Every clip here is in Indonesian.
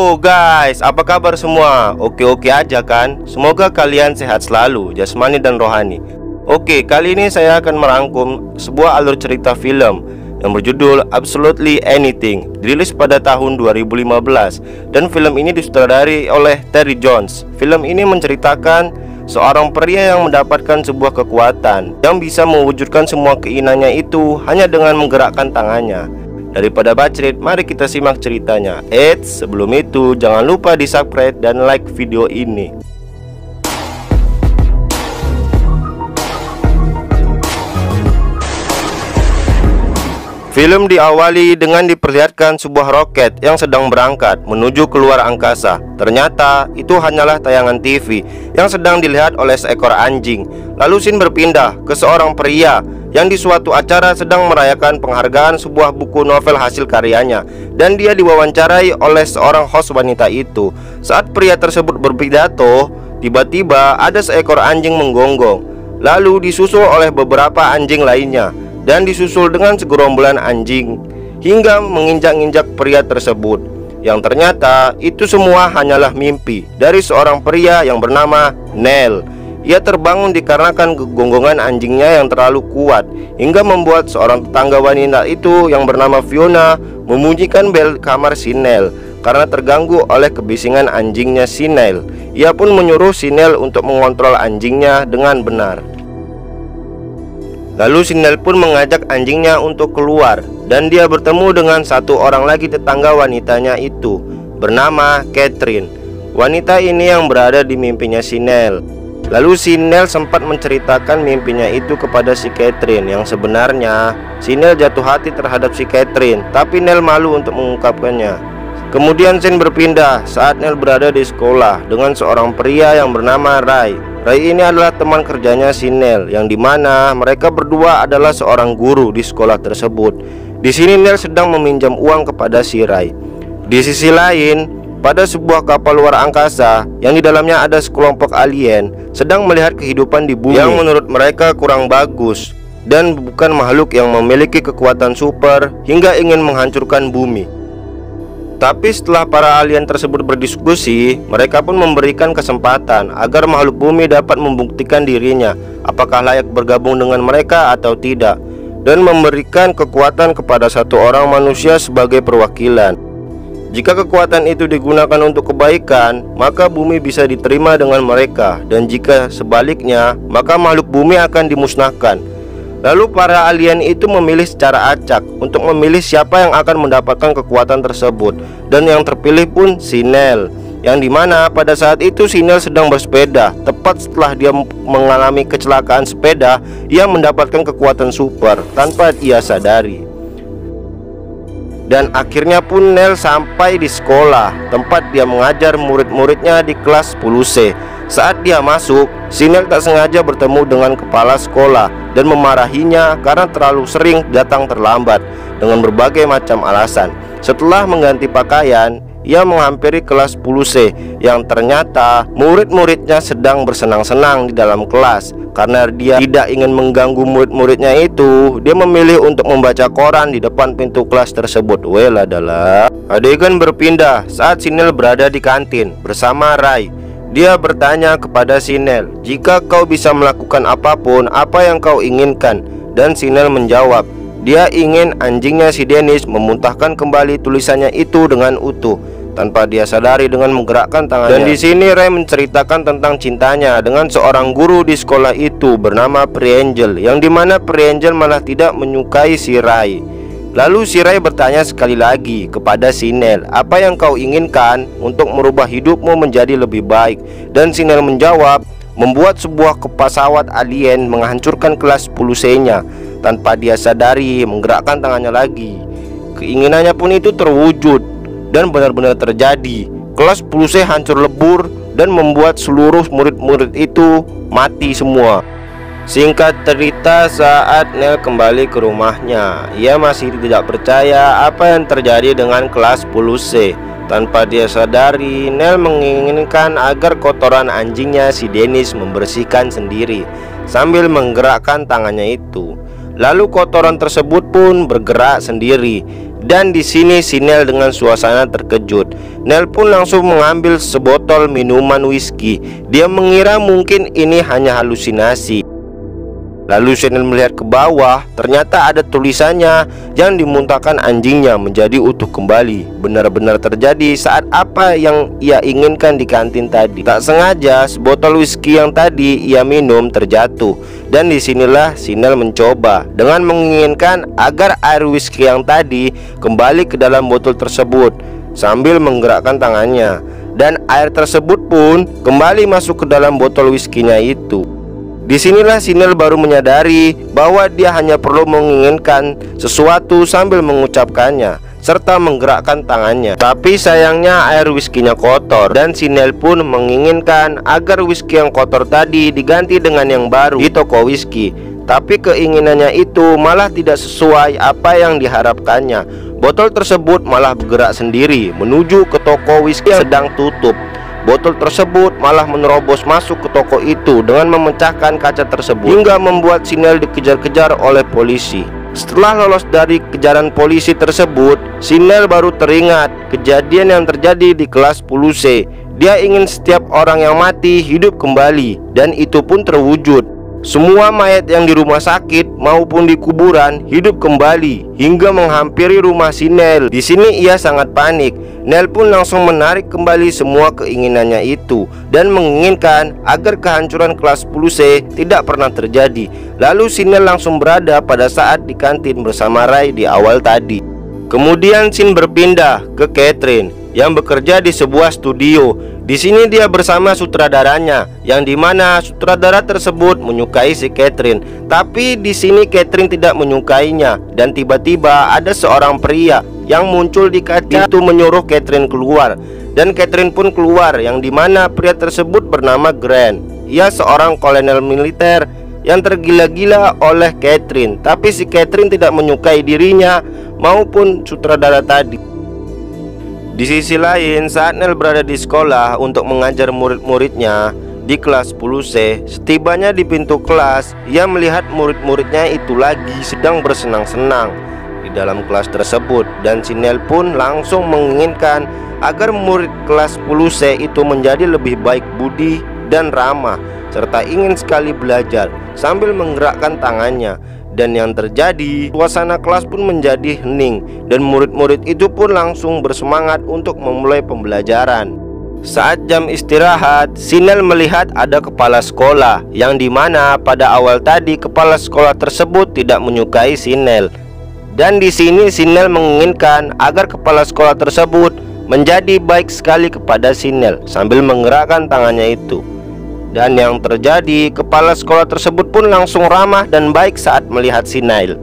Halo guys, apa kabar semua? Oke-oke aja kan? Semoga kalian sehat selalu, jasmani dan rohani. Oke, kali ini saya akan merangkum sebuah alur cerita film yang berjudul Absolutely Anything, dirilis pada tahun 2015. Dan film ini disutradari oleh Terry Jones. Film ini menceritakan seorang pria yang mendapatkan sebuah kekuatan yang bisa mewujudkan semua keinginannya itu hanya dengan menggerakkan tangannya. Daripada bacrit, mari kita simak ceritanya. Eits, sebelum itu jangan lupa di subscribe dan like video ini. Film diawali dengan diperlihatkan sebuah roket yang sedang berangkat menuju keluar angkasa. Ternyata itu hanyalah tayangan TV yang sedang dilihat oleh seekor anjing. Lalu scene berpindah ke seorang pria yang di suatu acara sedang merayakan penghargaan sebuah buku novel hasil karyanya. Dan dia diwawancarai oleh seorang host wanita itu. Saat pria tersebut berpidato, tiba-tiba ada seekor anjing menggonggong, lalu disusul oleh beberapa anjing lainnya, dan disusul dengan segerombolan anjing hingga menginjak-injak pria tersebut. Yang ternyata itu semua hanyalah mimpi dari seorang pria yang bernama Neil. Ia terbangun dikarenakan kegonggongan anjingnya yang terlalu kuat, hingga membuat seorang tetangga wanita itu yang bernama Fiona membunyikan bel kamar si Neil karena terganggu oleh kebisingan anjingnya si Neil. Ia pun menyuruh si Neil untuk mengontrol anjingnya dengan benar. Lalu si Neil pun mengajak anjingnya untuk keluar, dan dia bertemu dengan satu orang lagi tetangga wanitanya itu bernama Catherine. Wanita ini yang berada di mimpinya si Neil. Lalu si Neil sempat menceritakan mimpinya itu kepada si Catherine. Yang sebenarnya si Neil jatuh hati terhadap si Catherine, tapi Neil malu untuk mengungkapkannya. Kemudian scene berpindah saat Neil berada di sekolah dengan seorang pria yang bernama Ray. Ray ini adalah teman kerjanya si Neil, yang dimana mereka berdua adalah seorang guru di sekolah tersebut. Di sini Neil sedang meminjam uang kepada si Ray. Di sisi lain, pada sebuah kapal luar angkasa yang di dalamnya ada sekelompok alien sedang melihat kehidupan di bumi yang menurut mereka kurang bagus dan bukan makhluk yang memiliki kekuatan super hingga ingin menghancurkan bumi. Tapi setelah para alien tersebut berdiskusi, mereka pun memberikan kesempatan agar makhluk bumi dapat membuktikan dirinya apakah layak bergabung dengan mereka atau tidak, dan memberikan kekuatan kepada satu orang manusia sebagai perwakilan. Jika kekuatan itu digunakan untuk kebaikan, maka bumi bisa diterima dengan mereka, dan jika sebaliknya, maka makhluk bumi akan dimusnahkan. Lalu para alien itu memilih secara acak untuk memilih siapa yang akan mendapatkan kekuatan tersebut, dan yang terpilih pun si Neil, yang dimana pada saat itu si Neil sedang bersepeda. Tepat setelah dia mengalami kecelakaan sepeda, ia mendapatkan kekuatan super tanpa ia sadari. Dan akhirnya pun Neil sampai di sekolah tempat dia mengajar murid-muridnya di kelas 10C. Saat dia masuk, si Neil tak sengaja bertemu dengan kepala sekolah dan memarahinya karena terlalu sering datang terlambat dengan berbagai macam alasan. Setelah mengganti pakaian, ia menghampiri kelas 10C yang ternyata murid-muridnya sedang bersenang-senang di dalam kelas. Karena dia tidak ingin mengganggu murid-muridnya itu, dia memilih untuk membaca koran di depan pintu kelas tersebut. Well adalah adegan berpindah saat si Neil berada di kantin bersama Ray. Dia bertanya kepada si Neil, jika kau bisa melakukan apapun, apa yang kau inginkan? Dan si Neil menjawab, dia ingin anjingnya si Dennis memuntahkan kembali tulisannya itu dengan utuh tanpa dia sadari dengan menggerakkan tangannya. Dan di sini Ray menceritakan tentang cintanya dengan seorang guru di sekolah itu bernama Pri-Angel, yang dimana Pri-Angel malah tidak menyukai si Ray. Lalu si Ray bertanya sekali lagi kepada si Neil, apa yang kau inginkan untuk merubah hidupmu menjadi lebih baik? Dan si Neil menjawab, membuat sebuah pesawat alien menghancurkan kelas 10C-nya tanpa dia sadari, menggerakkan tangannya lagi. Keinginannya pun itu terwujud dan benar-benar terjadi. Kelas 10C hancur lebur dan membuat seluruh murid-murid itu mati semua. Singkat cerita, saat Neil kembali ke rumahnya, ia masih tidak percaya apa yang terjadi dengan kelas 10C. Tanpa dia sadari, Neil menginginkan agar kotoran anjingnya si Dennis membersihkan sendiri sambil menggerakkan tangannya itu. Lalu kotoran tersebut pun bergerak sendiri. Dan di sini si Neil dengan suasana terkejut. Nel pun langsung mengambil sebotol minuman whisky. Dia mengira mungkin ini hanya halusinasi. Lalu Chanel melihat ke bawah, ternyata ada tulisannya yang dimuntahkan anjingnya menjadi utuh kembali. Benar-benar terjadi saat apa yang ia inginkan di kantin tadi. Tak sengaja sebotol whisky yang tadi ia minum terjatuh. Dan disinilah Chanel mencoba dengan menginginkan agar air whisky yang tadi kembali ke dalam botol tersebut sambil menggerakkan tangannya. Dan air tersebut pun kembali masuk ke dalam botol whisky-nya itu. Disinilah Chanel baru menyadari bahwa dia hanya perlu menginginkan sesuatu sambil mengucapkannya serta menggerakkan tangannya. Tapi sayangnya air whisky-nya kotor, dan Chanel pun menginginkan agar whisky yang kotor tadi diganti dengan yang baru di toko whisky. Tapi keinginannya itu malah tidak sesuai apa yang diharapkannya. Botol tersebut malah bergerak sendiri menuju ke toko whisky yang sedang tutup. Botol tersebut malah menerobos masuk ke toko itu dengan memecahkan kaca tersebut hingga membuat Chanel dikejar-kejar oleh polisi. Setelah lolos dari kejaran polisi tersebut, Chanel baru teringat kejadian yang terjadi di kelas 10C. Dia ingin setiap orang yang mati hidup kembali, dan itu pun terwujud. Semua mayat yang di rumah sakit maupun di kuburan hidup kembali hingga menghampiri rumah Chanel. Di sini ia sangat panik. Nel pun langsung menarik kembali semua keinginannya itu dan menginginkan agar kehancuran kelas 10C tidak pernah terjadi. Lalu Chanel langsung berada pada saat di kantin bersama Ray di awal tadi. Kemudian scene berpindah ke Catherine yang bekerja di sebuah studio. Di sini dia bersama sutradaranya, yang dimana sutradara tersebut menyukai si Catherine. Tapi di sini Catherine tidak menyukainya, dan tiba-tiba ada seorang pria yang muncul di kaca itu menyuruh Catherine keluar. Dan Catherine pun keluar, yang dimana pria tersebut bernama Grant. Ia seorang kolonel militer yang tergila-gila oleh Catherine. Tapi si Catherine tidak menyukai dirinya maupun sutradara tadi. Di sisi lain, saat Nel berada di sekolah untuk mengajar murid-muridnya di kelas 10C, setibanya di pintu kelas, ia melihat murid-muridnya itu lagi sedang bersenang-senang di dalam kelas tersebut. Dan si Nel pun langsung menginginkan agar murid kelas 10C itu menjadi lebih baik budi dan ramah, serta ingin sekali belajar sambil menggerakkan tangannya. Dan yang terjadi, suasana kelas pun menjadi hening, dan murid-murid itu pun langsung bersemangat untuk memulai pembelajaran. Saat jam istirahat, Chanel melihat ada kepala sekolah, yang dimana pada awal tadi kepala sekolah tersebut tidak menyukai Chanel. Dan di sini Chanel menginginkan agar kepala sekolah tersebut menjadi baik sekali kepada Chanel sambil menggerakkan tangannya itu. Dan yang terjadi, kepala sekolah tersebut pun langsung ramah dan baik saat melihat Chanel.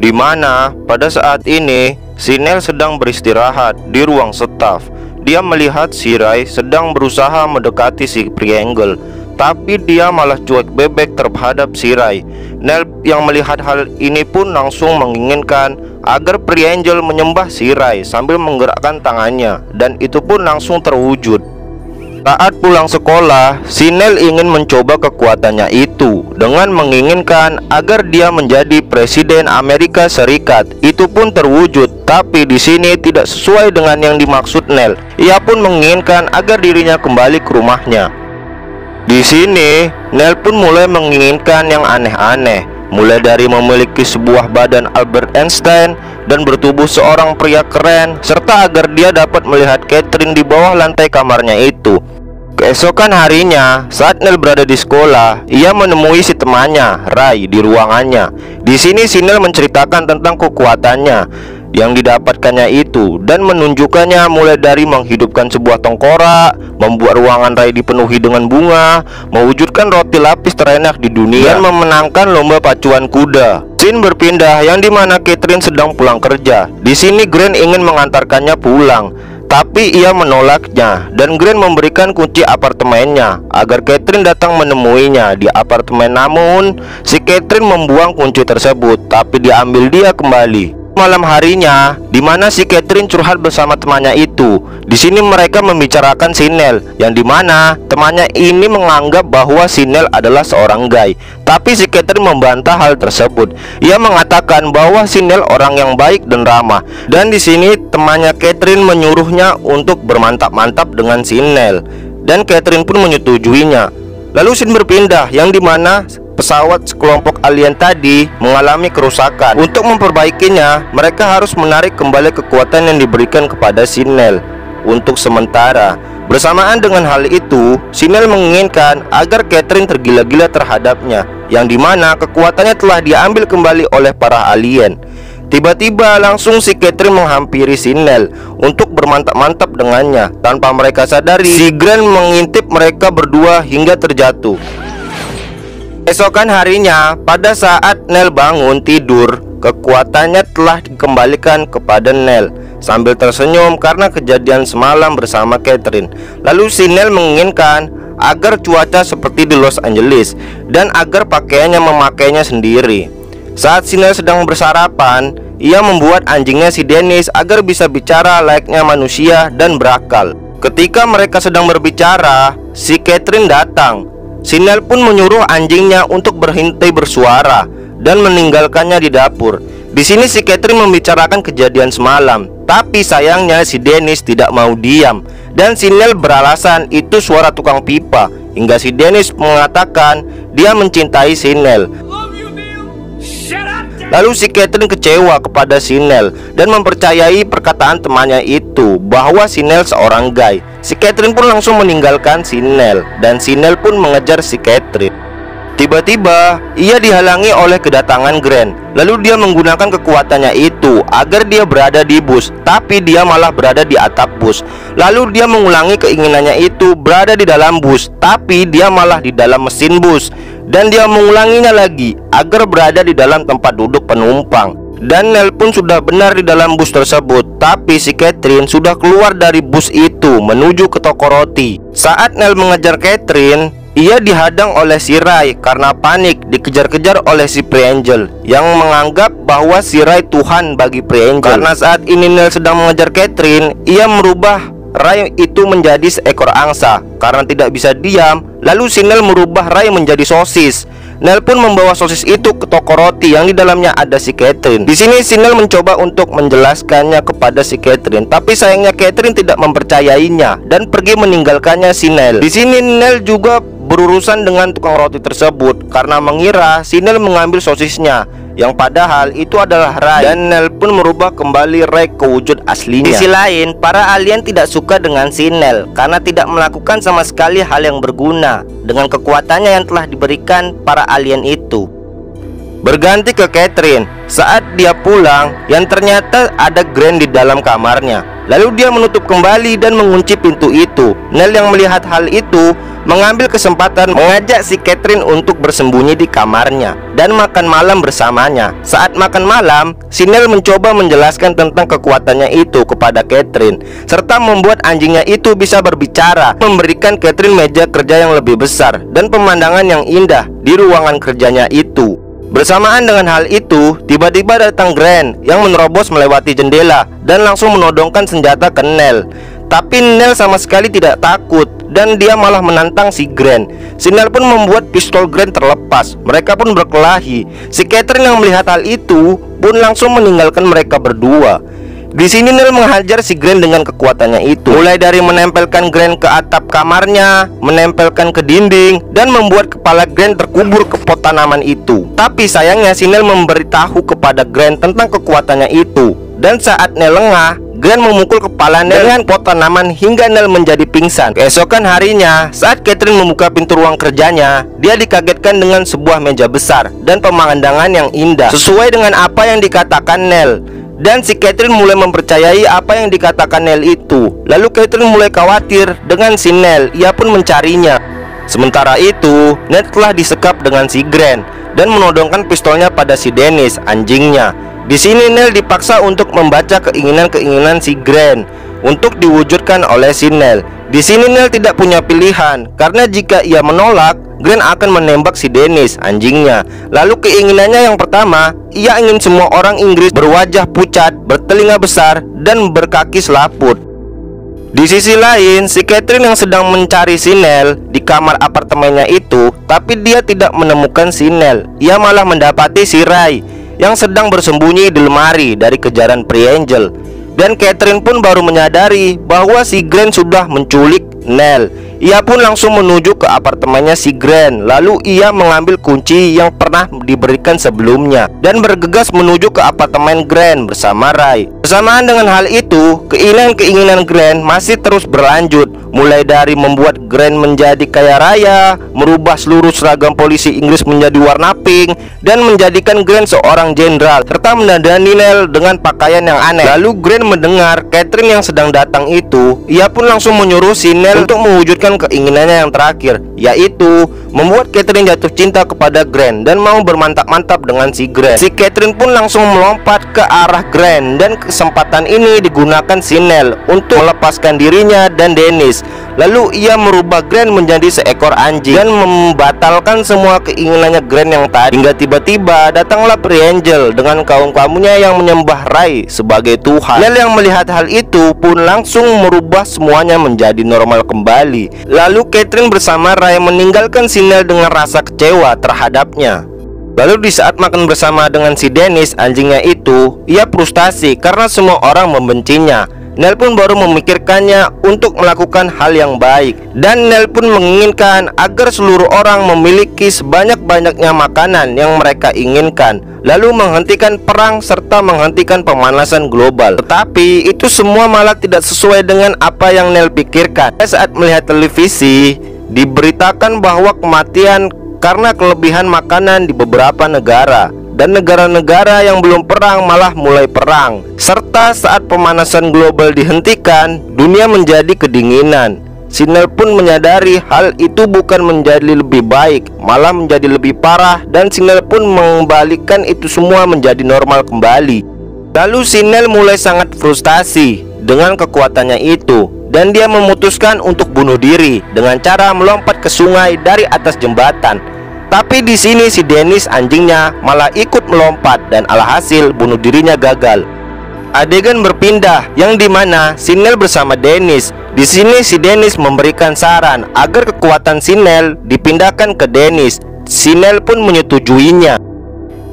Di mana pada saat ini Chanel sedang beristirahat di ruang staf. Dia melihat si Ray sedang berusaha mendekati si Triangle, tapi dia malah cuek bebek terhadap si Ray. Nel yang melihat hal ini pun langsung menginginkan agar Triangle menyembah si Ray sambil menggerakkan tangannya, dan itu pun langsung terwujud. Saat pulang sekolah, Chanel ingin mencoba kekuatannya itu dengan menginginkan agar dia menjadi presiden Amerika Serikat. Itu pun terwujud, tapi di sini tidak sesuai dengan yang dimaksud Nel. Ia pun menginginkan agar dirinya kembali ke rumahnya. Di sini, Nel pun mulai menginginkan yang aneh-aneh, mulai dari memiliki sebuah badan Albert Einstein dan bertubuh seorang pria keren, serta agar dia dapat melihat Catherine di bawah lantai kamarnya itu. Keesokan harinya, saat Nel berada di sekolah, ia menemui si temannya, Ray, di ruangannya. Di sini Chanel menceritakan tentang kekuatannya yang didapatkannya itu dan menunjukkannya mulai dari menghidupkan sebuah tengkorak, membuat ruangan Ray dipenuhi dengan bunga, mewujudkan roti lapis terenak di dunia, dan memenangkan lomba pacuan kuda. Scene berpindah yang dimana Catherine sedang pulang kerja. Di sini Grant ingin mengantarkannya pulang, tapi ia menolaknya, dan Grant memberikan kunci apartemennya agar Catherine datang menemuinya di apartemen. Namun si Catherine membuang kunci tersebut, tapi diambil dia kembali. Malam harinya, di mana si Catherine curhat bersama temannya itu. Di sini mereka membicarakan si Nell, yang dimana temannya ini menganggap bahwa si Nell adalah seorang gay. Tapi si Catherine membantah hal tersebut. Ia mengatakan bahwa si Nell orang yang baik dan ramah. Dan di sini temannya Catherine menyuruhnya untuk bermantap-mantap dengan si Nell. Dan Catherine pun menyetujuinya. Lalu scene berpindah, yang dimana pesawat sekelompok alien tadi mengalami kerusakan. Untuk memperbaikinya, mereka harus menarik kembali kekuatan yang diberikan kepada si Nell untuk sementara. Bersamaan dengan hal itu, si Nell menginginkan agar Catherine tergila-gila terhadapnya, yang dimana kekuatannya telah diambil kembali oleh para alien. Tiba-tiba langsung si Catherine menghampiri si Nell untuk bermantap-mantap dengannya. Tanpa mereka sadari, si Grant mengintip mereka berdua hingga terjatuh. Esokan harinya, pada saat Nell bangun tidur, kekuatannya telah dikembalikan kepada Nell. Sambil tersenyum karena kejadian semalam bersama Catherine. Lalu si Nell menginginkan agar cuaca seperti di Los Angeles dan agar pakaiannya memakainya sendiri. Saat si Nell sedang bersarapan, ia membuat anjingnya si Dennis agar bisa bicara layaknya manusia dan berakal. Ketika mereka sedang berbicara, si Catherine datang. Si Nell pun menyuruh anjingnya untuk berhenti bersuara dan meninggalkannya di dapur. Di sini si Catherine membicarakan kejadian semalam, tapi sayangnya si Dennis tidak mau diam. Dan si Nell beralasan itu suara tukang pipa, hingga si Dennis mengatakan dia mencintai si Nell. Lalu si Catherine kecewa kepada si Nell dan mempercayai perkataan temannya itu bahwa si Nell seorang gay. Si Catherine pun langsung meninggalkan si Nell, dan si Nell pun mengejar si Catherine. Tiba-tiba ia dihalangi oleh kedatangan Grant. Lalu dia menggunakan kekuatannya itu agar dia berada di bus, tapi dia malah berada di atap bus. Lalu dia mengulangi keinginannya itu berada di dalam bus, tapi dia malah di dalam mesin bus. Dan dia mengulanginya lagi agar berada di dalam tempat duduk penumpang. Dan Nell pun sudah benar di dalam bus tersebut, tapi si Catherine sudah keluar dari bus itu menuju ke toko roti. Saat Nell mengejar Catherine, ia dihadang oleh si Ray karena panik dikejar-kejar oleh si Pre-Angel yang menganggap bahwa si Ray Tuhan bagi Pre-Angel. Karena saat ini Nell sedang mengejar Catherine, ia merubah Ray itu menjadi seekor angsa. Karena tidak bisa diam, lalu si Nell merubah Ray menjadi sosis. Nell pun membawa sosis itu ke toko roti yang di dalamnya ada si Catherine. Di sini si Nell mencoba untuk menjelaskannya kepada si Catherine, tapi sayangnya Catherine tidak mempercayainya dan pergi meninggalkannya si Nell. Di sini Nell juga berurusan dengan tukang roti tersebut karena mengira si Nell mengambil sosisnya, yang padahal itu adalah Ray. Dan Nell pun merubah kembali Ray ke wujud aslinya. Di sisi lain, para alien tidak suka dengan si Nell karena tidak melakukan sama sekali hal yang berguna dengan kekuatannya yang telah diberikan para alien itu. Berganti ke Catherine. Saat dia pulang, yang ternyata ada Grant di dalam kamarnya. Lalu dia menutup kembali dan mengunci pintu itu. Nell yang melihat hal itu mengambil kesempatan mengajak si Catherine untuk bersembunyi di kamarnya dan makan malam bersamanya. Saat makan malam, si Nell mencoba menjelaskan tentang kekuatannya itu kepada Catherine, serta membuat anjingnya itu bisa berbicara, memberikan Catherine meja kerja yang lebih besar dan pemandangan yang indah di ruangan kerjanya itu. Bersamaan dengan hal itu, tiba-tiba datang Grant yang menerobos melewati jendela dan langsung menodongkan senjata ke Nell. Tapi Nell sama sekali tidak takut dan dia malah menantang si Grant. Si Nell pun membuat pistol Grant terlepas. Mereka pun berkelahi. Si Catherine yang melihat hal itu pun langsung meninggalkan mereka berdua. Di sini Nell menghajar si Grant dengan kekuatannya itu, mulai dari menempelkan Grant ke atap kamarnya, menempelkan ke dinding, dan membuat kepala Grant terkubur ke pot tanaman itu. Tapi sayangnya si Nell memberitahu kepada Grant tentang kekuatannya itu. Dan saat Nell lengah, Grant memukul kepala Nell dengan pot tanaman hingga Nell menjadi pingsan. Keesokan harinya, saat Catherine membuka pintu ruang kerjanya, dia dikagetkan dengan sebuah meja besar dan pemandangan yang indah sesuai dengan apa yang dikatakan Nell. Dan si Catherine mulai mempercayai apa yang dikatakan Nell itu. Lalu Catherine mulai khawatir dengan si Nell. Ia pun mencarinya. Sementara itu, Nell telah disekap dengan si Grant dan menodongkan pistolnya pada si Dennis, anjingnya. Di sini Nell dipaksa untuk membaca keinginan-keinginan si Grant untuk diwujudkan oleh si Nell. Di sini Neil tidak punya pilihan, karena jika ia menolak, Grant akan menembak si Dennis, anjingnya. Lalu keinginannya yang pertama, ia ingin semua orang Inggris berwajah pucat, bertelinga besar, dan berkaki selaput. Di sisi lain, si Catherine yang sedang mencari si Neil di kamar apartemennya itu, tapi dia tidak menemukan si Neil. Ia malah mendapati si Ray yang sedang bersembunyi di lemari dari kejaran Free Angel. Dan Catherine pun baru menyadari bahwa si Grant sudah menculik Neil. Ia pun langsung menuju ke apartemennya si Grant. Lalu ia mengambil kunci yang pernah diberikan sebelumnya dan bergegas menuju ke apartemen Grant bersama Ray. Bersamaan dengan hal itu, keinginan-keinginan Grant masih terus berlanjut, mulai dari membuat Grant menjadi kaya raya, merubah seluruh seragam polisi Inggris menjadi warna pink, dan menjadikan Grant seorang jenderal, serta mendandani Neil dengan pakaian yang aneh. Lalu Grant mendengar Catherine yang sedang datang itu. Ia pun langsung menyuruh si Neil untuk mewujudkan keinginannya yang terakhir, yaitu membuat Catherine jatuh cinta kepada Grant dan mau bermantap-mantap dengan si Grant. Si Catherine pun langsung melompat ke arah Grant, dan kesempatan ini digunakan si Neil untuk melepaskan dirinya dan Dennis. Lalu ia merubah Grant menjadi seekor anjing dan membatalkan semua keinginannya Grant yang tadi. Hingga tiba-tiba datanglah Free Angel dengan kaum-kaumnya yang menyembah Ray sebagai Tuhan. Neil yang melihat hal itu pun langsung merubah semuanya menjadi normal kembali. Lalu Catherine bersama Ray meninggalkan si Neil dengan rasa kecewa terhadapnya. Lalu di saat makan bersama dengan si Dennis, anjingnya itu, ia frustasi karena semua orang membencinya. Neil pun baru memikirkannya untuk melakukan hal yang baik, dan Neil pun menginginkan agar seluruh orang memiliki sebanyak-banyaknya makanan yang mereka inginkan, lalu menghentikan perang serta menghentikan pemanasan global. Tetapi itu semua malah tidak sesuai dengan apa yang Neil pikirkan. Saat melihat televisi, diberitakan bahwa kematian karena kelebihan makanan di beberapa negara, dan negara-negara yang belum perang malah mulai perang. Serta saat pemanasan global dihentikan, dunia menjadi kedinginan. Si Neil pun menyadari hal itu bukan menjadi lebih baik, malah menjadi lebih parah, dan si Neil pun mengembalikan itu semua menjadi normal kembali. Lalu si Neil mulai sangat frustasi dengan kekuatannya itu, dan dia memutuskan untuk bunuh diri dengan cara melompat ke sungai dari atas jembatan. Tapi di sini si Dennis, anjingnya, malah ikut melompat, dan alhasil bunuh dirinya gagal. Adegan berpindah yang dimana si Neil bersama Dennis. Di sini si Dennis memberikan saran agar kekuatan si Neil dipindahkan ke Dennis. Si Neil pun menyetujuinya.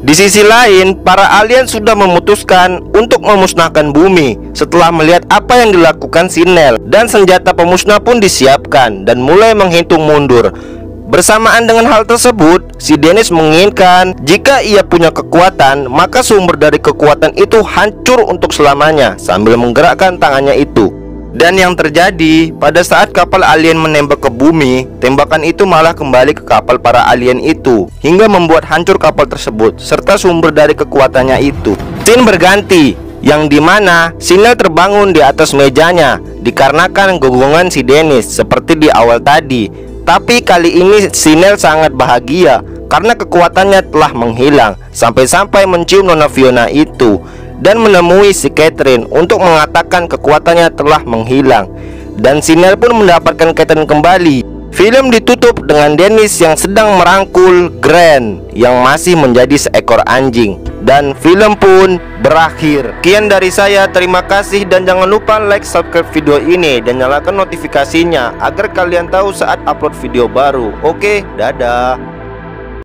Di sisi lain, para alien sudah memutuskan untuk memusnahkan bumi setelah melihat apa yang dilakukan si Neil, dan senjata pemusnah pun disiapkan dan mulai menghitung mundur. Bersamaan dengan hal tersebut, si Dennis menginginkan jika ia punya kekuatan, maka sumber dari kekuatan itu hancur untuk selamanya, sambil menggerakkan tangannya itu. Dan yang terjadi, pada saat kapal alien menembak ke bumi, tembakan itu malah kembali ke kapal para alien itu, hingga membuat hancur kapal tersebut, serta sumber dari kekuatannya itu. Scene berganti, yang dimana si Neil terbangun di atas mejanya, dikarenakan gonggongan si Dennis, seperti di awal tadi. Tapi kali ini si Neil sangat bahagia karena kekuatannya telah menghilang, sampai-sampai mencium Nona Fiona itu dan menemui si Catherine untuk mengatakan kekuatannya telah menghilang. Dan si Neil pun mendapatkan Catherine kembali. Film ditutup dengan Dennis yang sedang merangkul Grant yang masih menjadi seekor anjing, dan film pun berakhir. Sekian dari saya, terima kasih, dan jangan lupa like, subscribe video ini, dan nyalakan notifikasinya agar kalian tahu saat upload video baru. Oke, dadah.